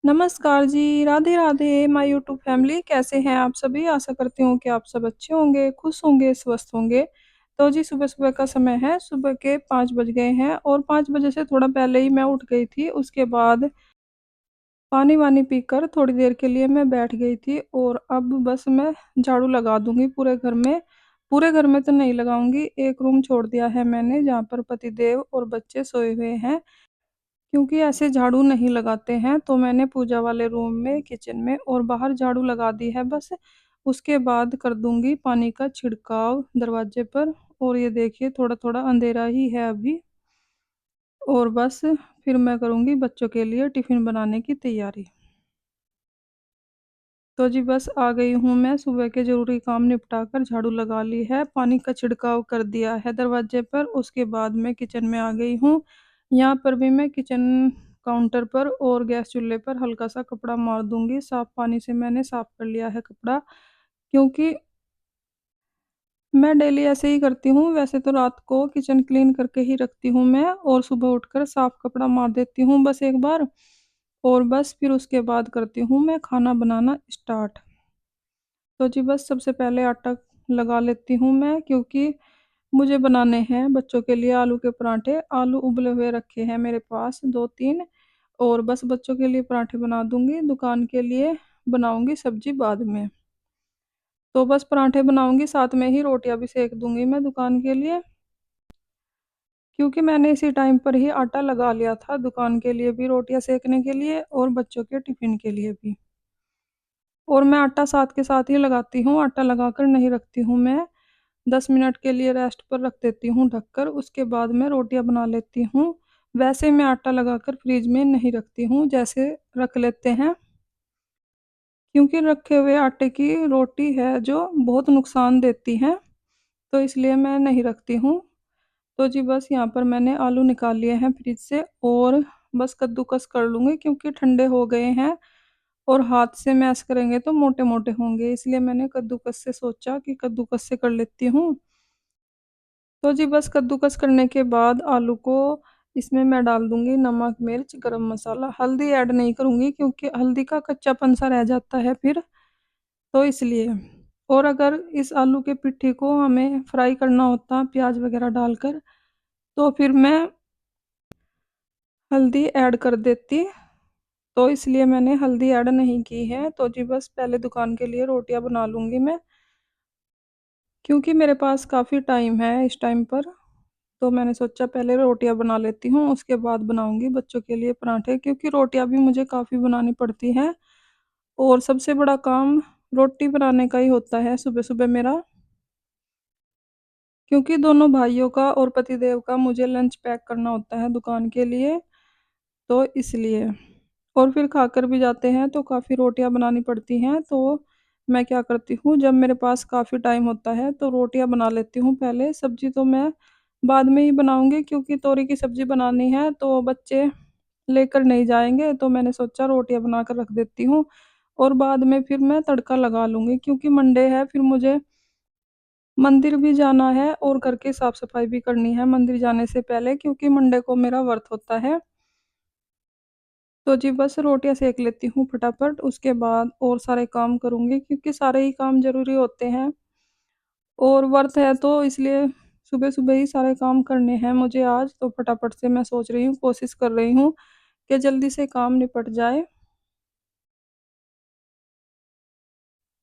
नमस्कार जी, Radhe Radhe my YouTube family कैसे हैं आप सभी? आशा करती हूँ कि आप सब अच्छे होंगे, खुश होंगे, स्वस्थ होंगे। तो जी सुबह-सुबह का समय है, सुबह के 5 बज गए हैं और 5 बजे से थोड़ा पहले ही मैं उठ गई थी। उसके बाद पानी-वानी पीकर थोड़ी देर के लिए मैं बैठ गई थी और अब बस मैं झाड़ू लगा दूँगी पूरे घर में। पूरे घर में तो नहीं लगाऊँगी, एक रूम छोड़ दिया है मैंने जहाँ पर पतिदेव और बच्चे सोए हुए हैं। क्योंकि ऐसे झाड़ू नहीं लगाते हैं, तो मैंने पूजा वाले रूम में, किचन में और बाहर झाड़ू लगा दी है बस। उसके बाद कर दूँगी पानी का छिड़काव दरवाजे पर और ये देखिए थोड़ा-थोड़ा अंधेरा ही है अभी और बस फिर मैं करूँगी बच्चों के लिए टिफ़िन बनाने की तैयारी। तो जी बस आ गई हूँ मैं, सुबह के ज़रूरी काम निपटा कर झाड़ू लगा ली है, पानी का छिड़काव कर दिया है दरवाजे पर, उसके बाद मैं किचन में आ गई हूँ। यहाँ पर भी मैं किचन काउंटर पर और गैस चूल्हे पर हल्का-सा कपड़ा मार दूँगी, साफ़ पानी से मैंने साफ़ कर लिया है कपड़ा, क्योंकि मैं डेली ऐसे ही करती हूँ, वैसे तो रात को किचन क्लीन करके ही रखती हूँ मैं और सुबह उठकर साफ़ कपड़ा मार देती हूँ बस एक बार और बस फिर उसके बाद करती हूँ मैं खाना बनाना स्टार्ट। तो जी बस सबसे पहले आटा लगा लेती हूँ मैं क्योंकि मुझे बनाने हैं बच्चों के लिए आलू के पराठे। आलू उबले हुए रखे हैं मेरे पास 2-3 और बस बच्चों के लिए पराठे बना दूँगी, दुकान के लिए बनाऊँगी सब्ज़ी बाद में। तो बस पराठे बनाऊँगी साथ में ही रोटियाँ भी सेक दूँगी मैं दुकान के लिए, क्योंकि मैंने इसी टाइम पर ही आटा लगा लिया था दुकान के लिए भी रोटियाँ सेकने के लिए और बच्चों के टिफ़िन के लिए भी। और मैं आटा साथ के साथ ही लगाती हूँ, आटा लगाकर नहीं रखती हूँ मैं। 10 मिनट के लिए रेस्ट पर रख देती हूँ ढककर, उसके बाद मैं रोटियाँ बना लेती हूँ। वैसे मैं आटा लगाकर फ्रिज में नहीं रखती हूँ, जैसे रख लेते हैं, क्योंकि रखे हुए आटे की रोटी है जो बहुत नुकसान देती है, तो इसलिए मैं नहीं रखती हूँ। तो जी बस यहाँ पर मैंने आलू निकाल लिए हैं फ्रिज से और बस कद्दूकस कर लूँगी क्योंकि ठंडे हो गए हैं और हाथ से मैश करेंगे तो मोटे-मोटे होंगे, इसलिए मैंने कद्दूकस से सोचा कि कद्दूकस से कर लेती हूँ। तो जी बस कद्दूकस करने के बाद आलू को इसमें मैं डाल दूँगी नमक, मिर्च, गरम मसाला, हल्दी ऐड नहीं करूँगी क्योंकि हल्दी का कच्चापन-सा रह जाता है फिर, तो इसलिए। और अगर इस आलू के पिट्ठी को हमें फ्राई करना होता प्याज़ वगैरह डालकर, तो फिर मैं हल्दी ऐड कर देती, तो इसलिए मैंने हल्दी ऐड नहीं की है। तो जी बस पहले दुकान के लिए रोटियाँ बना लूँगी मैं, क्योंकि मेरे पास काफ़ी टाइम है इस टाइम पर। तो मैंने सोचा पहले रोटियाँ बना लेती हूँ, उसके बाद बनाऊँगी बच्चों के लिए पराठे क्योंकि रोटियाँ भी मुझे काफ़ी बनानी पड़ती हैं और सबसे बड़ा काम रोटी बनाने का ही होता है सुबह-सुबह मेरा, क्योंकि दोनों भाइयों का और पतिदेव का मुझे लंच पैक करना होता है दुकान के लिए, तो इसलिए। और फिर खाकर भी जाते हैं तो काफ़ी रोटियाँ बनानी पड़ती हैं, तो मैं क्या करती हूँ जब मेरे पास काफ़ी टाइम होता है तो रोटियाँ बना लेती हूँ पहले, सब्ज़ी तो मैं बाद में ही बनाऊँगी क्योंकि तोरी की सब्ज़ी बनानी है तो बच्चे लेकर नहीं जाएँगे, तो मैंने सोचा रोटियाँ बनाकर रख देती हूँ और बाद में फिर मैं तड़का लगा लूँगी क्योंकि मंडे है, फिर मुझे मंदिर भी जाना है और घर की साफ-सफाई भी करनी है मंदिर जाने से पहले क्योंकि मंडे को मेरा व्रत होता है। तो जी बस रोटियाँ सेक लेती हूँ फटाफट, उसके बाद और सारे काम करूँगी क्योंकि सारे ही काम ज़रूरी होते हैं और व्रत है तो इसलिए सुबह-सुबह ही सारे काम करने हैं मुझे आज, तो फटाफट से मैं सोच रही हूँ, कोशिश कर रही हूँ कि जल्दी से काम निपट जाए।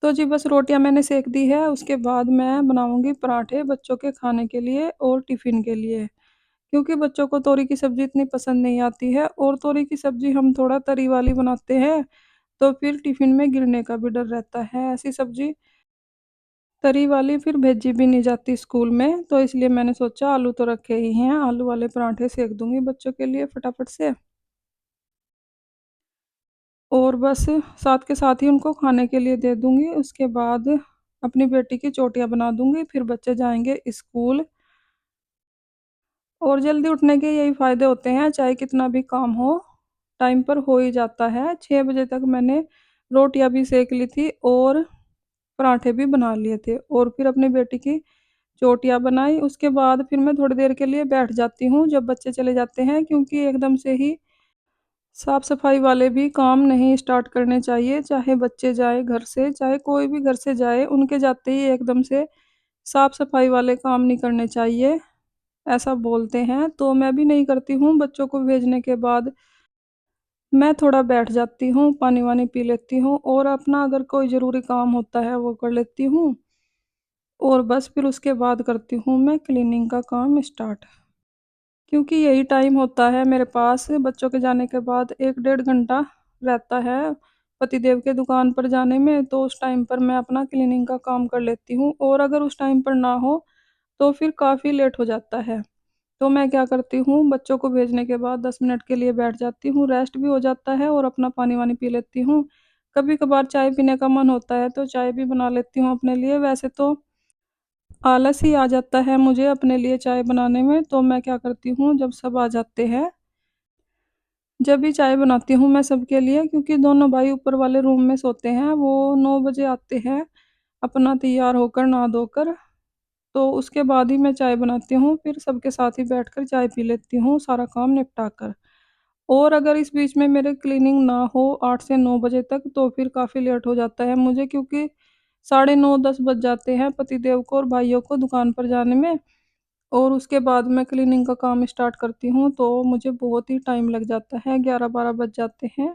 तो जी बस रोटियाँ मैंने सेक दी है, उसके बाद मैं बनाऊँगी पराठे बच्चों के खाने के लिए और टिफ़िन के लिए। क्योंकि बच्चों को तोरी की सब्ज़ी इतनी पसंद नहीं आती है और तोरी की सब्ज़ी हम थोड़ा तरी वाली बनाते हैं, तो फिर टिफ़िन में गिरने का भी डर रहता है। ऐसी सब्ज़ी तरी वाली फिर भेजी भी नहीं जाती स्कूल में, तो इसलिए मैंने सोचा आलू तो रखे ही हैं, आलू वाले पराठे सेक दूँगी बच्चों के लिए फटाफट से और बस साथ के साथ ही उनको खाने के लिए दे दूँगी। उसके बाद अपनी बेटी की चोटियाँ बना दूँगी, फिर बच्चे जाएँगे स्कूल और जल्दी उठने के यही फ़ायदे होते हैं, चाहे कितना भी काम हो, टाइम पर हो ही जाता है। 6 बजे तक मैंने रोटियाँ भी सेक ली थी और पराठे भी बना लिए थे और फिर अपनी बेटी की रोटियाँ बनाई, उसके बाद फिर मैं थोड़ी देर के लिए बैठ जाती हूँ, जब बच्चे चले जाते हैं क्योंकि एकदम से ही साफ-सफाई वाले भी काम नहीं स्टार्ट करने चाहिए, चाहे बच्चे जाएँ घर से, चाहे कोई भी घर से जाए, उनके जाते ही एकदम से साफ-सफाई वाले काम नहीं करने चाहिए, ऐसा बोलते हैं। तो मैं भी नहीं करती हूँ, बच्चों को भेजने के बाद मैं थोड़ा बैठ जाती हूँ, पानी-वानी पी लेती हूँ और अपना अगर कोई ज़रूरी काम होता है, वो कर लेती हूँ और बस फिर उसके बाद करती हूँ मैं क्लीनिंग का काम स्टार्ट। क्योंकि यही टाइम होता है मेरे पास बच्चों के जाने के बाद 1 डेढ़ घंटा रहता है पतिदेव के दुकान पर जाने में, तो उस टाइम पर मैं अपना क्लीनिंग का काम कर लेती हूँ और अगर उस टाइम पर ना हो, तो फिर काफ़ी लेट हो जाता है। तो मैं क्या करती हूँ, बच्चों को भेजने के बाद 10 मिनट के लिए बैठ जाती हूँ, रेस्ट भी हो जाता है और अपना पानी-वानी पी लेती हूँ। कभी-कभार चाय पीने का मन होता है, तो चाय भी बना लेती हूँ अपने लिए, वैसे तो आलस ही आ जाता है मुझे अपने लिए चाय बनाने में, तो मैं क्या करती हूँ जब सब आ जाते हैं, जब भी चाय बनाती हूँ मैं सबके लिए क्योंकि दोनों भाई ऊपर वाले रूम में सोते हैं, वो 9 बजे आते हैं, अपना तैयार होकर नहा-धोकर, तो उसके बाद ही मैं चाय बनाती हूँ, फिर सबके साथ ही बैठकर चाय पी लेती हूँ, सारा काम निपटा कर। और अगर इस बीच में मेरे क्लीनिंग ना हो 8 से 9 बजे तक, तो फिर काफ़ी लेट हो जाता है मुझे क्योंकि साढ़े 9 10 बज जाते हैं पतिदेव को और भाइयों को दुकान पर जाने में और उसके बाद मैं क्लीनिंग का काम स्टार्ट करती हूँ, तो मुझे बहुत ही टाइम लग जाता है, 11-12 बज जाते हैं।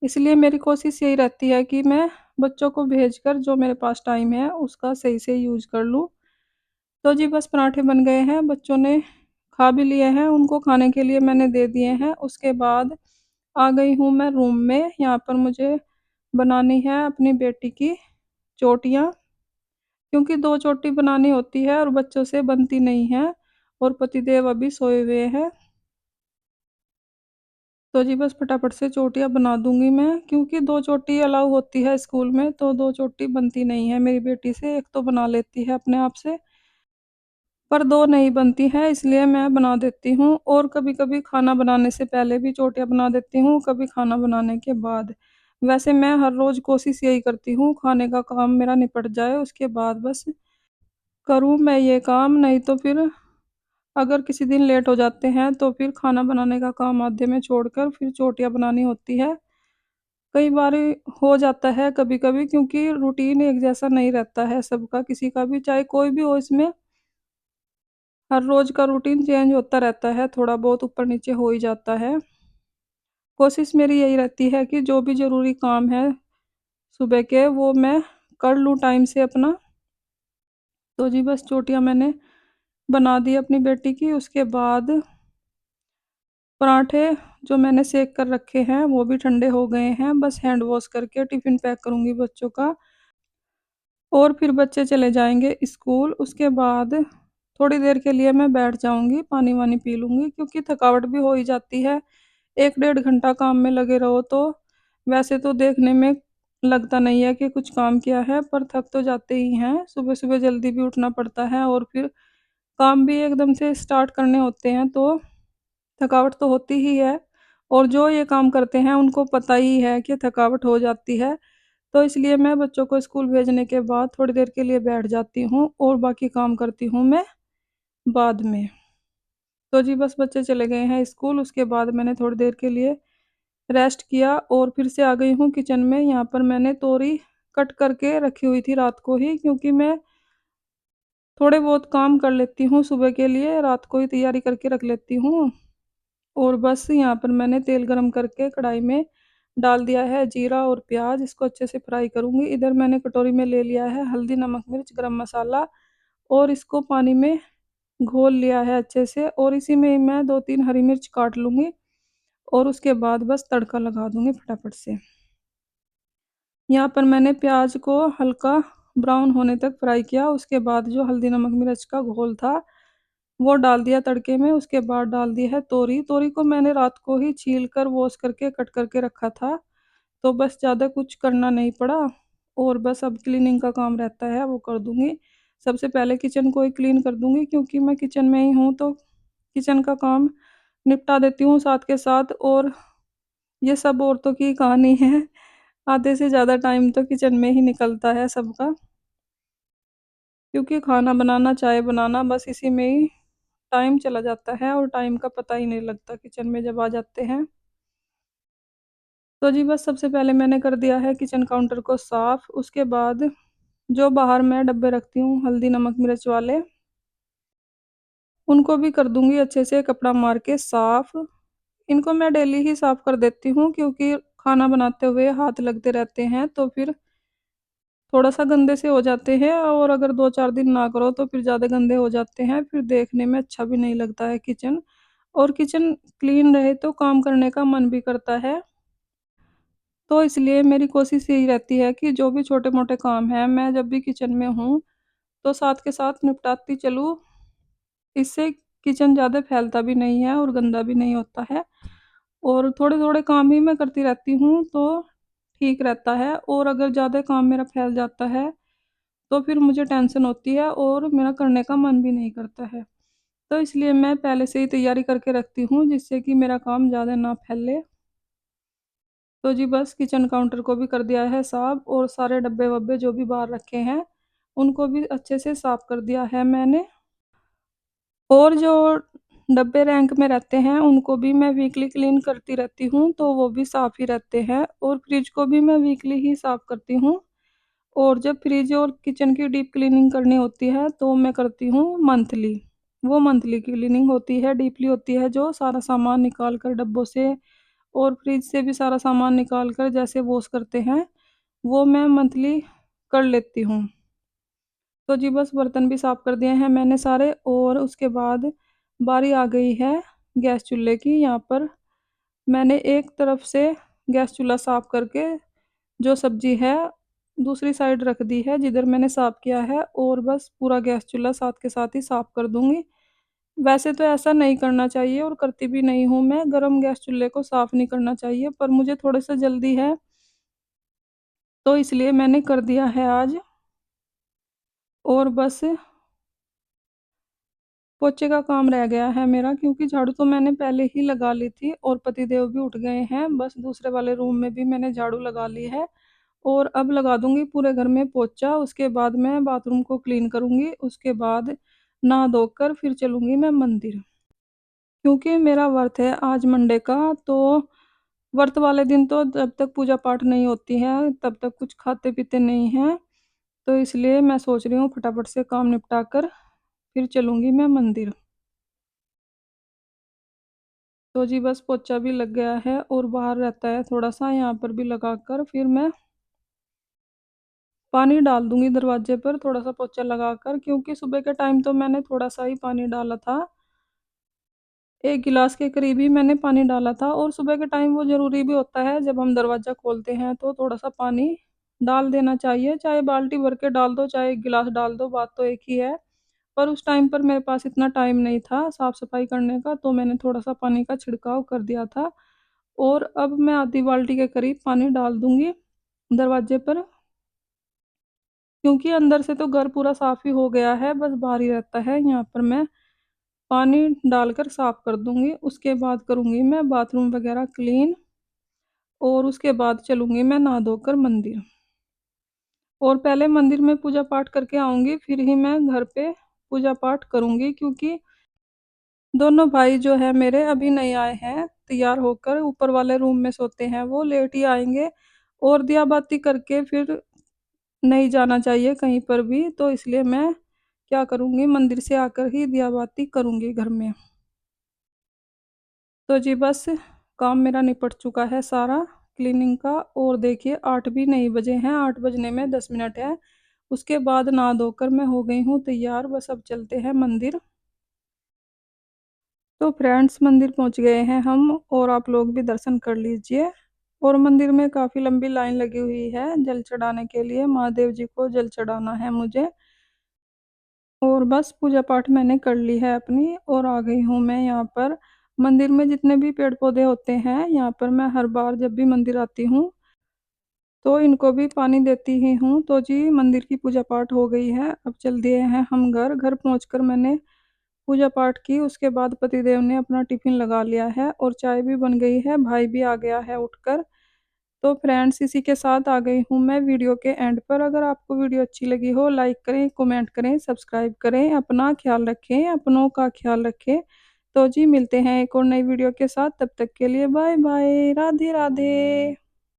इसलिए मेरी कोशिश यही रहती है कि मैं बच्चों को भेजकर जो मेरे पास टाइम है, उसका सही से यूज़ कर लूँ। तो जी बस पराठे बन गए हैं, बच्चों ने खा भी लिए हैं, उनको खाने के लिए मैंने दे दिए हैं। उसके बाद आ गई हूँ मैं रूम में, यहाँ पर मुझे बनानी है अपनी बेटी की चोटियाँ, क्योंकि 2 चोटी बनानी होती है और बच्चों से बनती नहीं है और पतिदेव अभी सोए हुए हैं। तो जी बस फटाफट से चोटियाँ बना दूँगी मैं, क्योंकि 2 चोटी अलाउ होती है स्कूल में, तो 2 चोटी बनती नहीं है मेरी बेटी से, 1 तो बना लेती है अपने आप से। पर 2 नहीं बनती हैं इसलिए मैं बना देती हूँ और कभी-कभी खाना बनाने से पहले भी चोटियाँ बना देती हूँ, कभी खाना बनाने के बाद। वैसे मैं हर रोज़ कोशिश यही करती हूँ खाने का काम मेरा निपट जाए उसके बाद बस करूँ मैं ये काम, नहीं तो फिर अगर किसी दिन लेट हो जाते हैं तो फिर खाना बनाने का काम आधे में छोड़कर फिर चोटियाँ बनानी होती है। कई बार हो जाता है कभी-कभी क्योंकि रूटीन एक जैसा नहीं रहता है सबका, किसी का भी चाहे कोई भी हो इसमें हर रोज़ का रूटीन चेंज होता रहता है, थोड़ा बहुत ऊपर-नीचे हो ही जाता है। कोशिश मेरी यही रहती है कि जो भी ज़रूरी काम है सुबह के, वो मैं कर लूँ टाइम से अपना। तो जी बस चोटियाँ मैंने बना दी अपनी बेटी की, उसके बाद पराठे जो मैंने सेक कर रखे हैं, वो भी ठंडे हो गए हैं, बस हैंड वॉश करके टिफ़िन पैक करूँगी बच्चों का। और फिर बच्चे चले जाएँगे स्कूल, उसके बाद थोड़ी देर के लिए मैं बैठ जाऊँगी, पानी-वानी पी लूँगी क्योंकि थकावट भी हो ही जाती है। 1 डेढ़ घंटा काम में लगे रहो तो वैसे तो देखने में लगता नहीं है कि कुछ काम किया है, पर थक तो जाते ही हैं। सुबह-सुबह जल्दी भी उठना पड़ता है और फिर काम भी एकदम से स्टार्ट करने होते हैं, तो थकावट तो होती ही है और जो ये काम करते हैं, उनको पता ही है कि थकावट हो जाती है। तो इसलिए मैं बच्चों को स्कूल भेजने के बाद थोड़ी देर के लिए बैठ जाती हूँ और बाकी काम करती हूँ मैं बाद में। तो जी बस बच्चे चले गए हैं स्कूल, उसके बाद मैंने थोड़ी देर के लिए रेस्ट किया और फिर से आ गई हूँ किचन में। यहाँ पर मैंने तोरी कट करके रखी हुई थी रात को ही, क्योंकि मैं थोड़े बहुत काम कर लेती हूँ सुबह के लिए, रात को ही तैयारी करके रख लेती हूँ। और बस यहाँ पर मैंने तेल गरम करके कढ़ाई में डाल दिया है जीरा और प्याज़, इसको अच्छे से फ्राई करूँगी। इधर मैंने कटोरी में ले लिया है हल्दी, नमक, मिर्च, गरम मसाला और इसको पानी में घोल लिया है अच्छे से और इसी में मैं 2-3 हरी मिर्च काट लूँगी और उसके बाद बस तड़का लगा दूँगी फटाफट से। यहाँ पर मैंने प्याज़ को हल्का ब्राउन होने तक फ्राई किया, उसके बाद जो हल्दी, नमक, मिर्च का घोल था, वो डाल दिया तड़के में, उसके बाद डाल दी है तोरी। तोरी को मैंने रात को ही छील कर, वॉश करके, कट करके रखा था, तो बस ज़्यादा कुछ करना नहीं पड़ा और बस अब क्लीनिंग का काम रहता है, वो कर दूँगी। सबसे पहले किचन को ही क्लीन कर दूँगी क्योंकि मैं किचन में ही हूँ, तो किचन का काम निपटा देती हूँ साथ के साथ और ये सब औरतों की कहानी है। आधे से ज़्यादा टाइम तो किचन में ही निकलता है सबका, क्योंकि खाना बनाना, चाय बनाना बस इसी में ही टाइम चला जाता है और टाइम का पता ही नहीं लगता किचन में जब आ जाते हैं। तो जी बस सबसे पहले मैंने कर दिया है किचन काउंटर को साफ़, उसके बाद जो बाहर मैं डब्बे रखती हूँ हल्दी, नमक, मिर्च वाले, उनको भी कर दूँगी अच्छे से कपड़ा मार के साफ़। इनको मैं डेली ही साफ़ कर देती हूँ क्योंकि खाना बनाते हुए हाथ लगते रहते हैं, तो फिर थोड़ा-सा गंदे से हो जाते हैं और अगर 2-4 दिन ना करो तो फिर ज़्यादा गंदे हो जाते हैं, फिर देखने में अच्छा भी नहीं लगता है किचन। और किचन क्लीन रहे तो काम करने का मन भी करता है। तो इसलिए मेरी कोशिश यही रहती है कि जो भी छोटे-मोटे काम हैं, मैं जब भी किचन में हूँ, तो साथ के साथ निपटाती चलूँ। इससे किचन ज़्यादा फैलता भी नहीं है और गंदा भी नहीं होता है। और थोड़े-थोड़े काम ही मैं करती रहती हूँ, तो ठीक रहता है। और अगर ज़्यादा काम मेरा फैल जाता है, तो फिर मुझे टेंशन होती है और मेरा करने का मन भी नहीं करता है। तो इसलिए मैं पहले से ही तैयारी करके रखती हूँ, जिससे कि मेरा काम ज़्यादा ना फैले। तो जी बस किचन काउंटर को भी कर दिया है साफ़ और सारे डब्बे-वब्बे जो भी बाहर रखे हैं, उनको भी अच्छे से साफ़ कर दिया है मैंने। और जो डब्बे रैंक में रहते हैं, उनको भी मैं वीकली क्लीन करती रहती हूँ, तो वो भी साफ़ ही रहते हैं। और फ्रिज को भी मैं वीकली ही साफ़ करती हूँ। और जब फ्रिज और किचन की डीप क्लीनिंग करनी होती है, तो मैं करती हूँ मंथली। वो मंथली क्लीनिंग होती है, डीपली होती है, जो सारा सामान निकाल कर डब्बों से और फ्रिज से भी सारा सामान निकाल कर जैसे वॉश करते हैं, वो मैं मंथली कर लेती हूँ। तो जी बस बर्तन भी साफ़ कर दिए हैं मैंने सारे। और उसके बाद बारी आ गई है गैस चूल्हे की। यहाँ पर मैंने एक तरफ से गैस चूल्हा साफ़ करके जो सब्ज़ी है दूसरी साइड रख दी है जिधर मैंने साफ़ किया है, और बस पूरा गैस चूल्हा साथ के साथ ही साफ़ कर दूँगी। वैसे तो ऐसा नहीं करना चाहिए और करती भी नहीं हूँ मैं, गरम गैस चूल्हे को साफ़ नहीं करना चाहिए, पर मुझे थोड़ा-सा जल्दी है, तो इसलिए मैंने कर दिया है आज। और बस पोछे का काम रह गया है मेरा, क्योंकि झाड़ू तो मैंने पहले ही लगा ली थी और पतिदेव भी उठ गए हैं। बस दूसरे वाले रूम में भी मैंने झाड़ू लगा ली है और अब लगा दूँगी पूरे घर में पोछा। उसके बाद मैं बाथरूम को क्लीन करूँगी, उसके बाद नहा धोकर फिर चलूँगी मैं मंदिर। क्योंकि मेरा व्रत है आज मंडे का, तो व्रत वाले दिन तो जब तक पूजा पाठ नहीं होती है, तब तक कुछ खाते-पीते नहीं हैं। तो इसलिए मैं सोच रही हूँ फटाफट से काम निपटा कर फिर चलूँगी मैं मंदिर। तो जी बस पोछा भी लग गया है और बाहर रहता है थोड़ा-सा, यहाँ पर भी लगाकर फिर मैं पानी डाल दूँगी दरवाज़े पर थोड़ा-सा पोछा लगाकर, क्योंकि सुबह के टाइम तो मैंने थोड़ा-सा ही पानी डाला था। 1 गिलास के करीब ही मैंने पानी डाला था। और सुबह के टाइम वो ज़रूरी भी होता है, जब हम दरवाज़ा खोलते हैं तो थोड़ा-सा पानी डाल देना चाहिए, चाहे बाल्टी भर के डाल दो, चाहे 1 गिलास डाल दो, बात तो एक ही है। पर उस टाइम पर मेरे पास इतना टाइम नहीं था साफ-सफाई करने का, तो मैंने थोड़ा-सा पानी का छिड़काव कर दिया था। और अब मैं आधी बाल्टी के करीब पानी डाल दूँगी दरवाज़े पर, क्योंकि अंदर से तो घर पूरा साफ़ ही हो गया है, बस बाहर ही रहता है। यहाँ पर मैं पानी डालकर साफ़ कर दूँगी, उसके बाद करूँगी मैं बाथरूम वगैरह क्लीन और उसके बाद चलूँगी मैं नहा धोकर मंदिर। और पहले मंदिर में पूजा पाठ करके आऊँगी, फिर ही मैं घर पे पूजा पाठ करूँगी, क्योंकि दोनों भाई जो है मेरे अभी नहीं आए हैं तैयार होकर, ऊपर वाले रूम में सोते हैं, वो लेट ही आएँगे। और दिया बाती करके फिर नहीं जाना चाहिए कहीं पर भी, तो इसलिए मैं क्या करूँगी मंदिर से आकर ही दिया बाती करूँगी घर में। तो जी बस काम मेरा निपट चुका है सारा क्लीनिंग का। और देखिए 8 भी नहीं बजे हैं, 8 बजने में 10 मिनट है। उसके बाद नहा धोकर मैं हो गई हूँ तैयार, बस अब चलते हैं मंदिर। तो फ्रेंड्स मंदिर पहुँच गए हैं हम, और आप लोग भी दर्शन कर लीजिए। और मंदिर में काफ़ी लंबी लाइन लगी हुई है जल चढ़ाने के लिए, महादेव जी को जल चढ़ाना है मुझे। और बस पूजा पाठ मैंने कर ली है अपनी और आ गई हूँ मैं यहाँ पर। मंदिर में जितने भी पेड़-पौधे होते हैं, यहाँ पर मैं हर बार जब भी मंदिर आती हूँ, तो इनको भी पानी देती ही हूँ। तो जी मंदिर की पूजा पाठ हो गई है, अब चल दिए हैं हम घर। घर पहुँचकर मैंने पूजा पाठ की, उसके बाद पतिदेव ने अपना टिफ़िन लगा लिया है और चाय भी बन गई है, भाई भी आ गया है उठकर। तो फ्रेंड्स इसी के साथ आ गई हूँ मैं वीडियो के एंड पर। अगर आपको वीडियो अच्छी लगी हो लाइक करें, कमेंट करें, सब्सक्राइब करें, अपना ख्याल रखें, अपनों का ख्याल रखें। तो जी मिलते हैं एक और नई वीडियो के साथ, तब तक के लिए बाय बाय, राधे राधे।